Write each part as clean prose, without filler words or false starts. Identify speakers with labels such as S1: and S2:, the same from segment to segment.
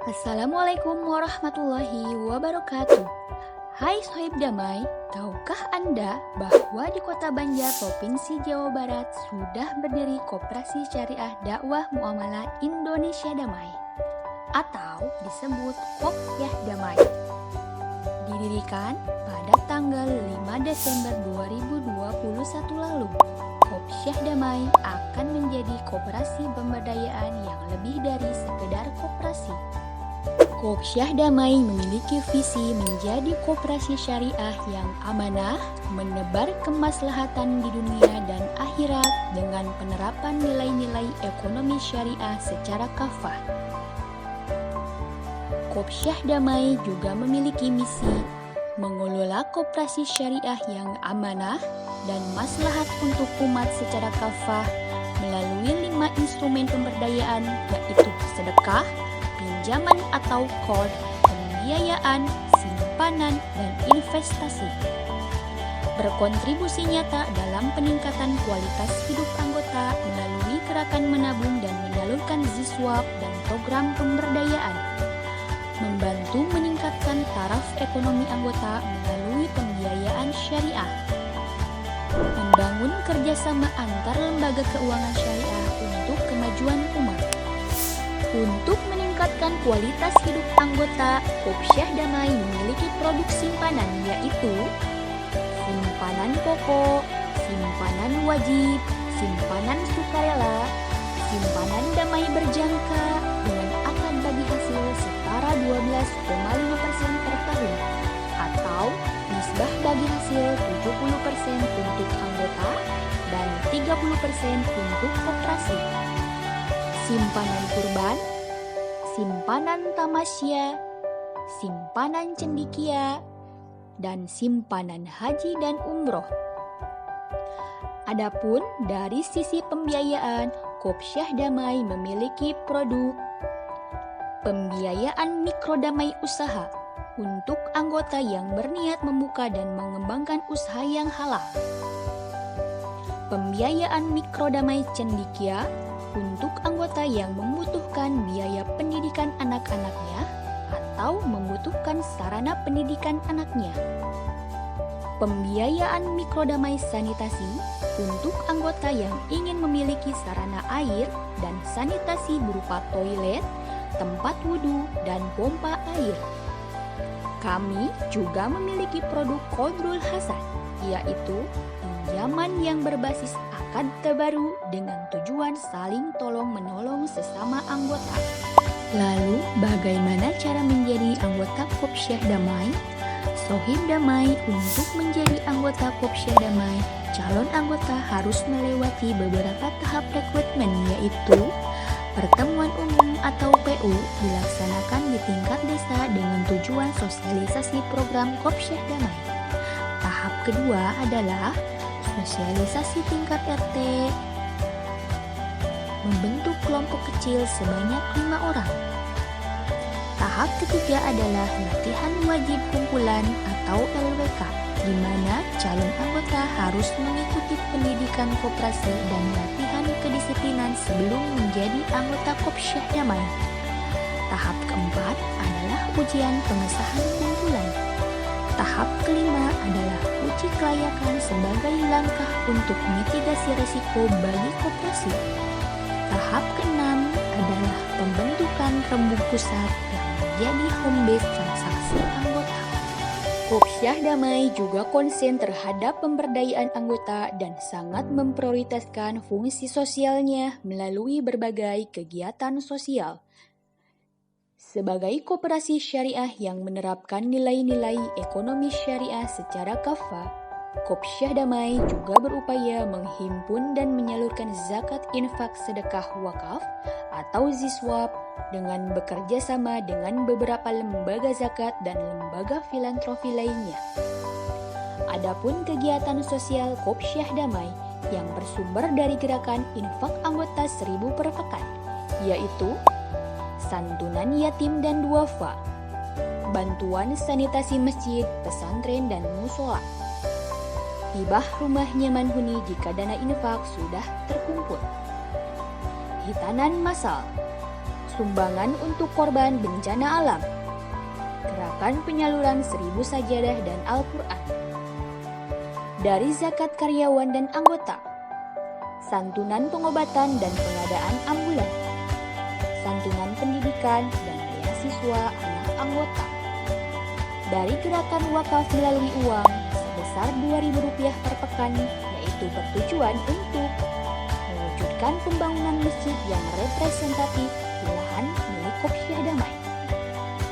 S1: Assalamualaikum warahmatullahi wabarakatuh. Hai Sohib Damai, tahukah Anda bahwa di Kota Banjar, Provinsi Jawa Barat sudah berdiri Koperasi Syariah Dakwah Muamalah Indonesia Damai atau disebut Kopsyah Damai. Didirikan pada tanggal 5 Desember 2021 lalu, Kopsyah Damai akan menjadi koperasi pemberdayaan yang lebih dari sekedar koperasi. Kopsyah Damai memiliki visi menjadi koperasi syariah yang amanah, menebar kemaslahatan di dunia dan akhirat dengan penerapan nilai-nilai ekonomi syariah secara kafah. Kopsyah Damai juga memiliki misi mengelola koperasi syariah yang amanah dan maslahat untuk umat secara kafah melalui 5 instrumen pemberdayaan, yaitu sedekah, pinjaman atau qard, pembiayaan, simpanan, dan investasi. Berkontribusi nyata dalam peningkatan kualitas hidup anggota melalui gerakan menabung dan menyalurkan ziswap dan program pemberdayaan. Membantu meningkatkan taraf ekonomi anggota melalui pembiayaan syariah. Membangun kerjasama antar lembaga keuangan syariah untuk kemajuan umat. Untuk meningkatkan kualitas hidup anggota, Kopsyah Damai memiliki produk simpanan, yaitu simpanan pokok, simpanan wajib, simpanan sukarela, simpanan damai berjangka dengan akan bagi hasil setara 12,5% per tahun, atau nisbah bagi hasil 70% untuk anggota dan 30% untuk koperasi. Simpanan kurban, simpanan tamasya, simpanan cendikia, dan simpanan haji dan umroh. Adapun dari sisi pembiayaan, Kopsyah Damai memiliki produk pembiayaan mikro damai usaha untuk anggota yang berniat membuka dan mengembangkan usaha yang halal. Pembiayaan mikro damai cendikia untuk anggota yang membutuhkan biaya pendidikan anak-anaknya atau membutuhkan sarana pendidikan anaknya. Pembiayaan mikrodamai sanitasi untuk anggota yang ingin memiliki sarana air dan sanitasi berupa toilet, tempat wudhu, dan pompa air. Kami juga memiliki produk Qardul Hasan, yaitu pinjaman yang berbasis akad terbaru dengan tujuan saling tolong-menolong sesama anggota. Lalu, bagaimana cara menjadi anggota Kopsyah Damai? Sohib Damai, untuk menjadi anggota Kopsyah Damai, calon anggota harus melewati beberapa tahap rekrutmen, yaitu pertemuan umum atau PU dilaksanakan di tingkat desa dengan tujuan sosialisasi program Kopsyah Damai. Tahap kedua adalah sosialisasi tingkat RT, membentuk kelompok kecil sebanyak 5 orang. Tahap ketiga adalah latihan wajib kumpulan atau LWK, di mana calon anggota harus mengikuti pendidikan koperasi dan latihan kedisiplinan sebelum menjadi anggota Kopsyah Damai. Tahap keempat adalah ujian pengesahan kumpulan. Tahap kelima adalah uji kelayakan sebagai langkah untuk mitigasi risiko bagi koperasi. Tahap keenam adalah pembentukan rembuk pusat yang menjadi home base transaksi anggota. Kopsyah Damai juga konsen terhadap pemberdayaan anggota dan sangat memprioritaskan fungsi sosialnya melalui berbagai kegiatan sosial. Sebagai koperasi syariah yang menerapkan nilai-nilai ekonomi syariah secara kafah, Kopsyah Damai juga berupaya menghimpun dan menyalurkan zakat infak sedekah wakaf atau ziswap dengan bekerja sama dengan beberapa lembaga zakat dan lembaga filantropi lainnya. Adapun kegiatan sosial Kopsyah Damai yang bersumber dari gerakan infak anggota 1000 per pekan, yaitu santunan yatim dan duafa, bantuan sanitasi masjid, pesantren, dan musola, hibah rumah nyaman huni jika dana infak sudah terkumpul, hitanan massal, Sumbangan untuk korban bencana alam. Gerakan penyaluran 1000 sajadah dan Al-Quran. Dari zakat karyawan dan anggota. Santunan pengobatan dan pengadaan ambulan. Santunan pendidikan dan beasiswa anak anggota. Dari gerakan wakaf melalui uang sebesar Rp2.000 per pekan, yaitu bertujuan untuk mewujudkan pembangunan masjid yang representatif di lahan milik Kopsyah Damai,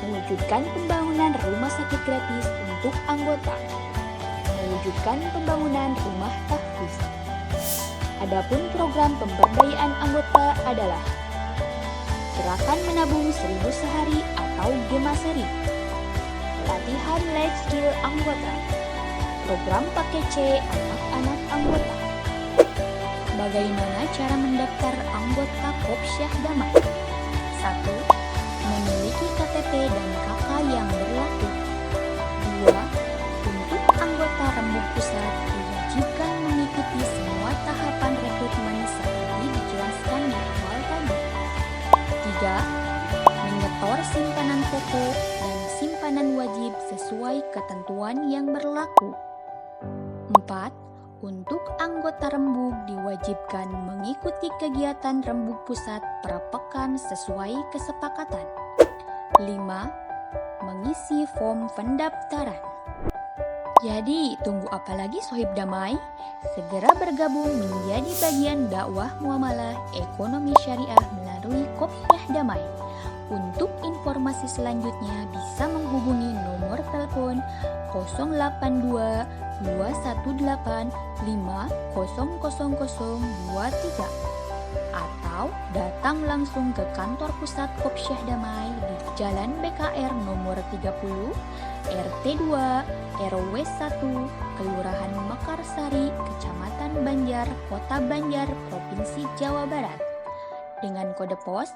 S1: mewujudkan pembangunan rumah sakit gratis untuk anggota, mewujudkan pembangunan rumah tahfiz. Adapun program pemberdayaan anggota adalah gerakan menabung 1000 sehari atau Gemaseri, pelatihan life skill anggota, program paket C anak-anak anggota. Bagaimana cara mendaftar anggota Kopsyah Damai? 1. Memiliki KTP dan KK yang berlaku. 2. Untuk anggota Rembuk Pusat diwajibkan mengikuti semua tahapan rekrutmen seperti dijelaskan di awal tadi. 3. Menyetor simpanan pokok dan simpanan wajib sesuai ketentuan yang berlaku. 4. Untuk anggota rembuk diwajibkan mengikuti kegiatan rembuk pusat per pekan sesuai kesepakatan. 5. Mengisi form pendaftaran. Jadi, tunggu apa lagi Sohib Damai? Segera bergabung menjadi bagian dakwah muamalah ekonomi syariah melalui Kopsyah Damai. Untuk informasi selanjutnya bisa menghubungi nomor telepon 082 218 500023 atau datang langsung ke kantor pusat Kopsyah Damai di Jalan BKR nomor 30 RT 2 RW 1 Kelurahan Mekarsari, Kecamatan Banjar, Kota Banjar, Provinsi Jawa Barat dengan kode pos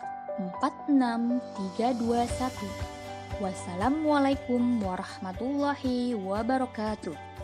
S1: 46321. Wassalamualaikum warahmatullahi wabarakatuh.